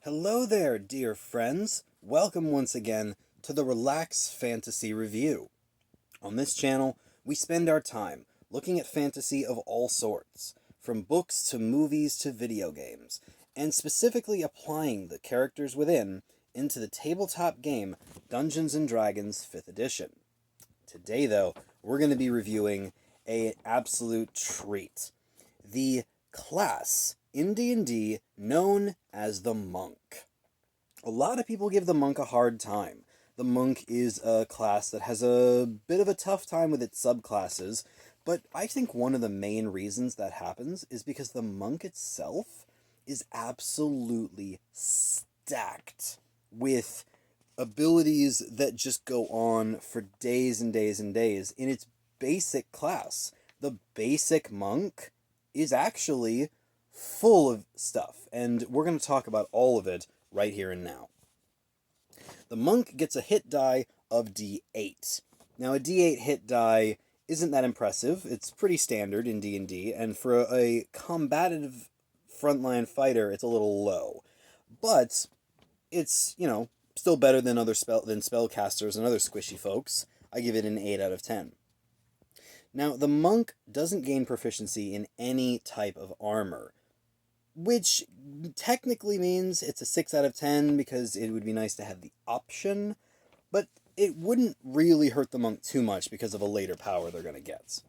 Hello there, dear friends. Welcome once again to the Relax Fantasy Review. On this channel, we spend our time looking at fantasy of all sorts, from books to movies to video games, and specifically applying the characters within into the tabletop game Dungeons & Dragons 5th Edition. Today, though, we're going to be reviewing an absolute treat. The class in D&D known as the Monk. A lot of people give the Monk a hard time. The Monk is a class that has a bit of a tough time with its subclasses, but I think one of the main reasons that happens is because the Monk itself is absolutely stacked with abilities that just go on for days and days and days in its basic class. The basic Monk is actually full of stuff, and we're going to talk about all of it right here and now. The Monk gets a hit die of D8. Now, a D8 hit die isn't that impressive. It's pretty standard in D&D, and for a combative frontline fighter, it's a little low. But it's, still better than spellcasters and other squishy folks. I give it an 8 out of 10. Now, the Monk doesn't gain proficiency in any type of armor, which technically means it's a 6 out of 10 because it would be nice to have the option, but it wouldn't really hurt the Monk too much because of a later power they're going to get.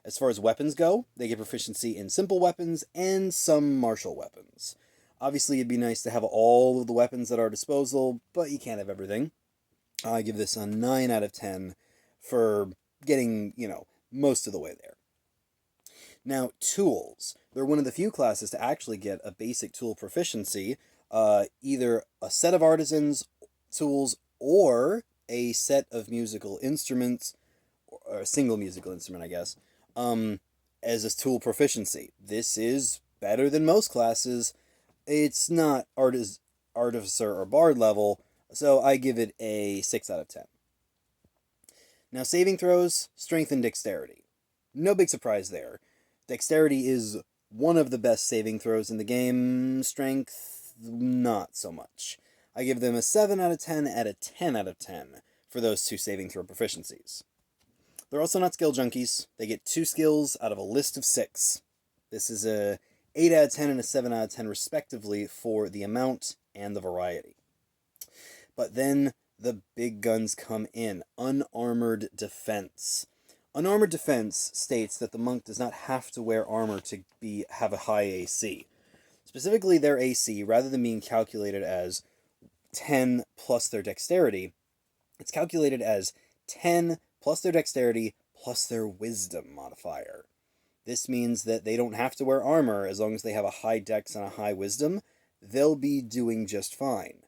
As far as weapons go, they get proficiency in simple weapons and some martial weapons. Obviously, it'd be nice to have all of the weapons at our disposal, but you can't have everything. I give this a 9 out of 10 for getting, most of the way there. Now, tools. They're one of the few classes to actually get a basic tool proficiency, either a set of artisans tools or a set of musical instruments, or a single musical instrument, I guess, as a tool proficiency. This is better than most classes. It's not artificer or bard level, so I give it a 6 out of 10. Now, saving throws, strength and dexterity. No big surprise there. Dexterity is one of the best saving throws in the game. Strength, not so much. I give them a 7 out of 10 and a 10 out of 10 for those two saving throw proficiencies. They're also not skill junkies. They get 2 skills out of a list of 6. This is a 8 out of 10 and a 7 out of 10 respectively for the amount and the variety. But then the big guns come in. Unarmored defense. Unarmored defense states that the Monk does not have to wear armor to have a high AC. Specifically, their AC, rather than being calculated as 10 plus their dexterity, it's calculated as 10 plus their dexterity plus their wisdom modifier. This means that they don't have to wear armor as long as they have a high dex and a high wisdom. They'll be doing just fine.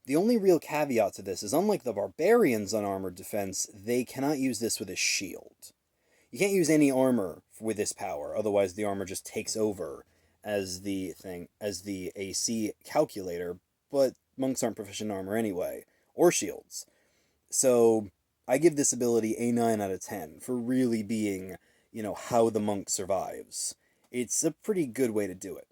The only real caveat to this is, unlike the Barbarians' unarmored defense, they cannot use this with a shield. You can't use any armor with this power, otherwise the armor just takes over as the AC calculator, but monks aren't proficient in armor anyway, or shields. So I give this ability a 9 out of 10 for really being, how the Monk survives. It's a pretty good way to do it.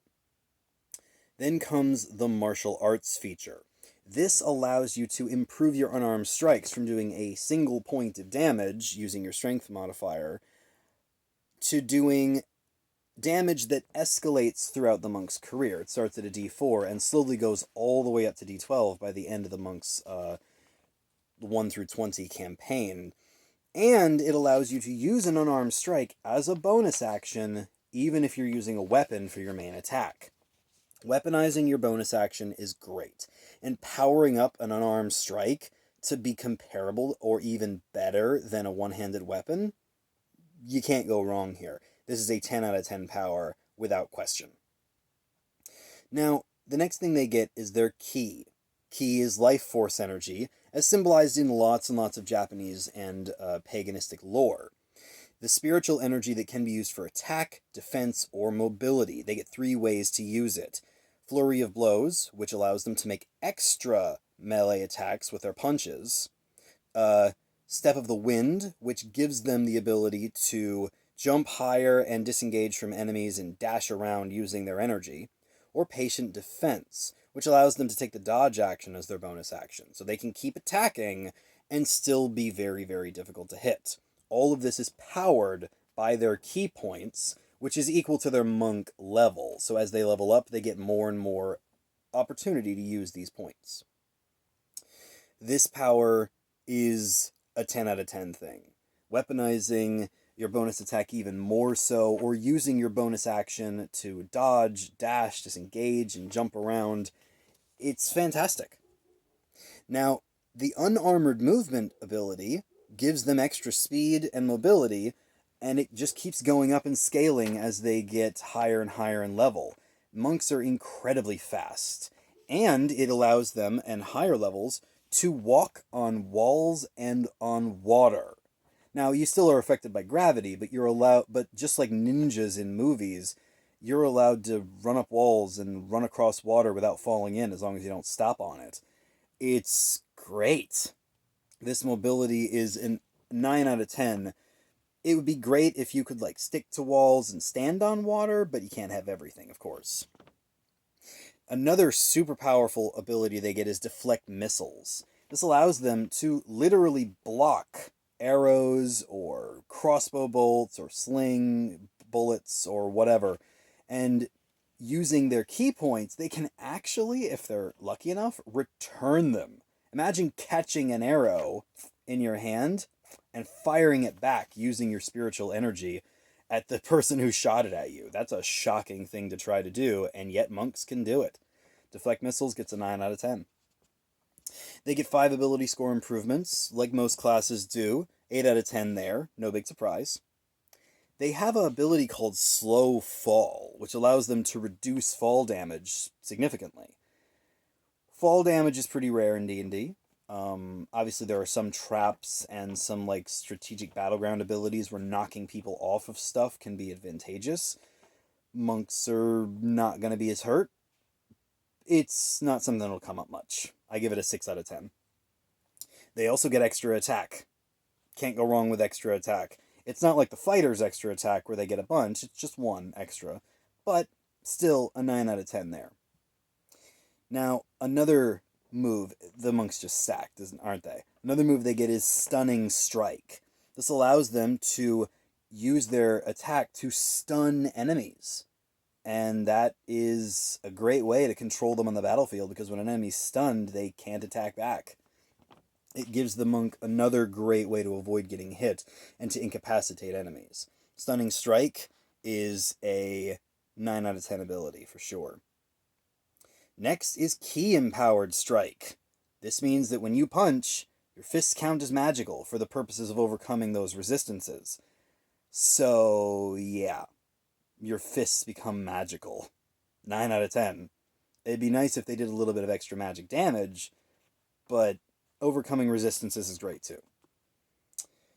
Then comes the martial arts feature. This allows you to improve your unarmed strikes from doing a single point of damage using your strength modifier to doing damage that escalates throughout the Monk's career. It starts at a D4 and slowly goes all the way up to D12 by the end of the Monk's 1 through 20 campaign. And it allows you to use an unarmed strike as a bonus action, even if you're using a weapon for your main attack. Weaponizing your bonus action is great, and powering up an unarmed strike to be comparable or even better than a one-handed weapon, you can't go wrong here. This is a 10 out of 10 power without question. Now, the next thing they get is their ki. Ki is life force energy, as symbolized in lots and lots of Japanese and paganistic lore. The spiritual energy that can be used for attack, defense, or mobility. They get 3 ways to use it. Flurry of blows, which allows them to make extra melee attacks with their punches. Step of the Wind, which gives them the ability to jump higher and disengage from enemies and dash around using their energy. Or Patient Defense, which allows them to take the dodge action as their bonus action. So they can keep attacking and still be very, very difficult to hit. All of this is powered by their key points, which is equal to their monk level. So as they level up, they get more and more opportunity to use these points. This power is a 10 out of 10 thing. Weaponizing your bonus attack even more so, or using your bonus action to dodge, dash, disengage, and jump around. It's fantastic. Now, the unarmored movement ability gives them extra speed and mobility, and it just keeps going up in scaling as they get higher and higher in level. Monks are incredibly fast, and it allows them, at higher levels, to walk on walls and on water. Now, you still are affected by gravity, but just like ninjas in movies, you're allowed to run up walls and run across water without falling in as long as you don't stop on it. It's great. This mobility is a 9 out of 10. It would be great if you could stick to walls and stand on water, but you can't have everything, of course. Another super powerful ability they get is Deflect Missiles. This allows them to literally block arrows or crossbow bolts or sling bullets or whatever. And using their key points, they can actually, if they're lucky enough, return them. Imagine catching an arrow in your hand and firing it back using your spiritual energy at the person who shot it at you. That's a shocking thing to try to do, and yet monks can do it. Deflect Missiles gets a 9 out of 10. They get 5 ability score improvements, like most classes do. 8 out of 10 there, no big surprise. They have an ability called Slow Fall, which allows them to reduce fall damage significantly. Fall damage is pretty rare in D&D. Obviously, there are some traps and some strategic battleground abilities where knocking people off of stuff can be advantageous. Monks are not going to be as hurt. It's not something that'll come up much. I give it a 6 out of 10. They also get extra attack. Can't go wrong with extra attack. It's not like the fighter's extra attack where they get a bunch. It's just one extra. But still a 9 out of 10 there. Now, another move, the monks just stacked, aren't they? Another move they get is Stunning Strike. This allows them to use their attack to stun enemies. And that is a great way to control them on the battlefield, because when an enemy's stunned, they can't attack back. It gives the monk another great way to avoid getting hit and to incapacitate enemies. Stunning Strike is a 9 out of 10 ability for sure. Next is Key Empowered Strike. This means that when you punch, your fists count as magical for the purposes of overcoming those resistances. So, yeah. Your fists become magical. 9 out of 10. It'd be nice if they did a little bit of extra magic damage, but overcoming resistances is great too.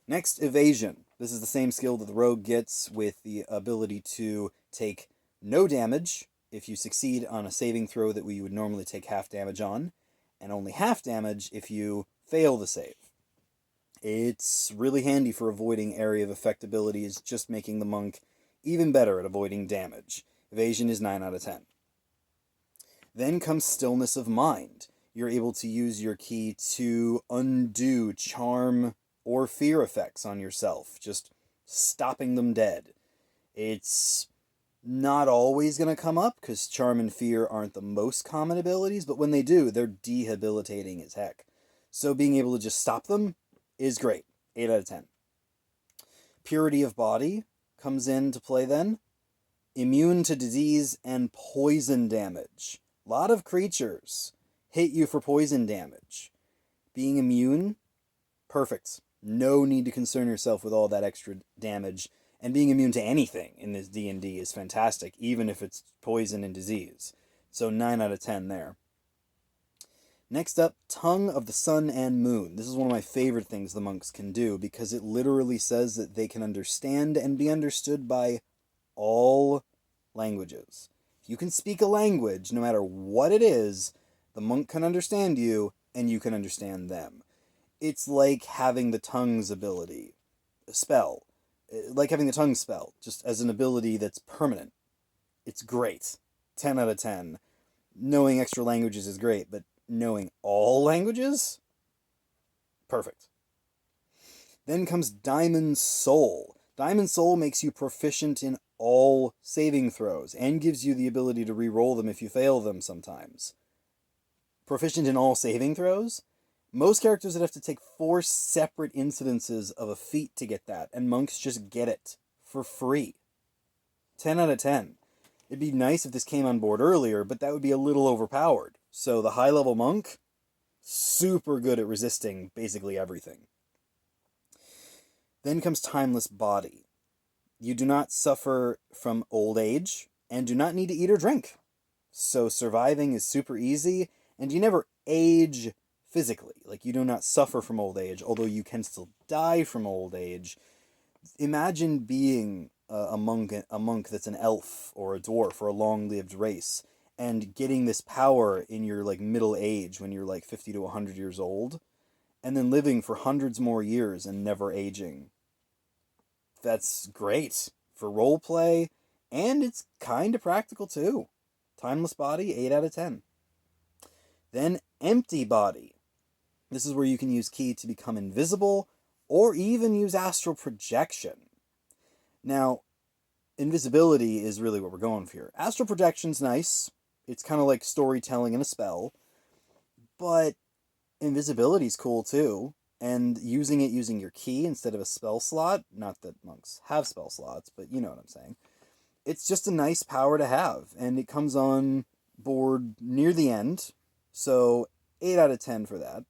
Next, Evasion. This is the same skill that the rogue gets, with the ability to take no damage if you succeed on a saving throw that we would normally take half damage on, and only half damage if you fail the save. It's really handy for avoiding area of effect abilities, just making the monk even better at avoiding damage. Evasion is 9 out of 10. Then comes Stillness of Mind. You're able to use your key to undo charm or fear effects on yourself, just stopping them dead. It's not always going to come up, because charm and fear aren't the most common abilities, but when they do, they're debilitating as heck. So being able to just stop them is great. 8 out of 10. Purity of Body comes into play then. Immune to disease and poison damage. A lot of creatures hit you for poison damage. Being immune, perfect. No need to concern yourself with all that extra damage. And being immune to anything in this D&D is fantastic, even if it's poison and disease. So 9 out of 10 there. Next up, Tongue of the Sun and Moon. This is one of my favorite things the monks can do, because it literally says that they can understand and be understood by all languages. If you can speak a language, no matter what it is, the monk can understand you, and you can understand them. It's like having the tongues ability, spell. Like having the tongue spell, just as an ability that's permanent. It's great. 10 out of 10. knowing extra languages is great, but knowing all languages? Perfect. Then comes Diamond Soul. Diamond Soul makes you proficient in all saving throws and gives you the ability to re-roll them if you fail them sometimes. Proficient in all saving throws? Most characters would have to take 4 separate incidences of a feat to get that, and monks just get it for free. 10 out of 10. It'd be nice if this came on board earlier, but that would be a little overpowered. So the high-level monk, super good at resisting basically everything. Then comes Timeless Body. You do not suffer from old age, and do not need to eat or drink. So surviving is super easy, and you never age physically. Like, you do not suffer from old age, although you can still die from old age. Imagine being a monk that's an elf or a dwarf or a long-lived race, and getting this power in your like middle age when you're like 50 to 100 years old, and then living for hundreds more years and never aging. That's great for roleplay, and it's kind of practical too. Timeless Body, 8 out of 10. Then Empty Body. This is where you can use ki to become invisible, or even use astral projection. Now, invisibility is really what we're going for here. Astral projection's nice. It's kind of like storytelling in a spell. But invisibility's cool too. And using your ki instead of a spell slot, not that monks have spell slots, but you know what I'm saying. It's just a nice power to have, and it comes on board near the end, so 8 out of 10 for that.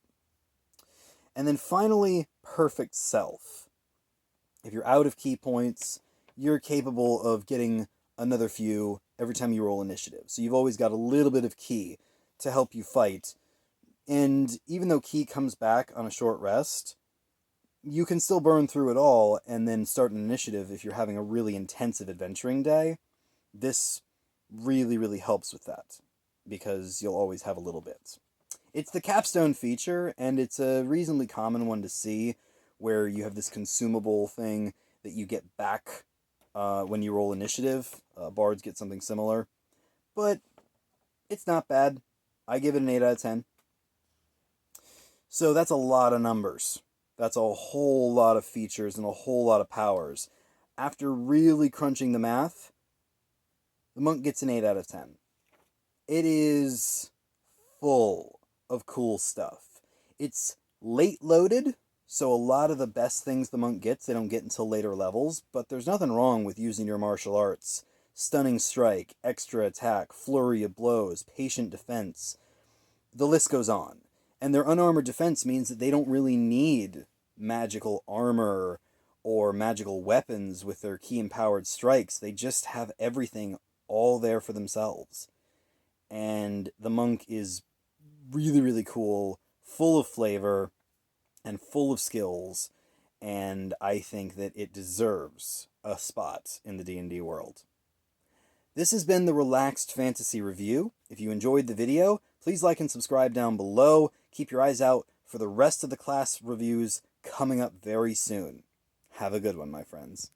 And then finally, Perfect Self. If you're out of ki points, you're capable of getting another few every time you roll initiative. So you've always got a little bit of ki to help you fight. And even though ki comes back on a short rest, you can still burn through it all and then start an initiative if you're having a really intensive adventuring day. This really, really helps with that, because you'll always have a little bit. It's the capstone feature, and it's a reasonably common one to see, where you have this consumable thing that you get back when you roll initiative. Bards get something similar. But it's not bad. I give it an 8 out of 10. So that's a lot of numbers. That's a whole lot of features and a whole lot of powers. After really crunching the math, the monk gets an 8 out of 10. It is full of cool stuff. It's late loaded, so a lot of the best things the monk gets, they don't get until later levels, but there's nothing wrong with using your martial arts. Stunning strike, extra attack, flurry of blows, patient defense. The list goes on. And their unarmored defense means that they don't really need magical armor or magical weapons with their ki-empowered strikes. They just have everything all there for themselves. And the monk is really, really cool, full of flavor, and full of skills. And I think that it deserves a spot in the D&D world. This has been the Relaxed Fantasy Review. If you enjoyed the video, please like and subscribe down below. Keep your eyes out for the rest of the class reviews coming up very soon. Have a good one, my friends.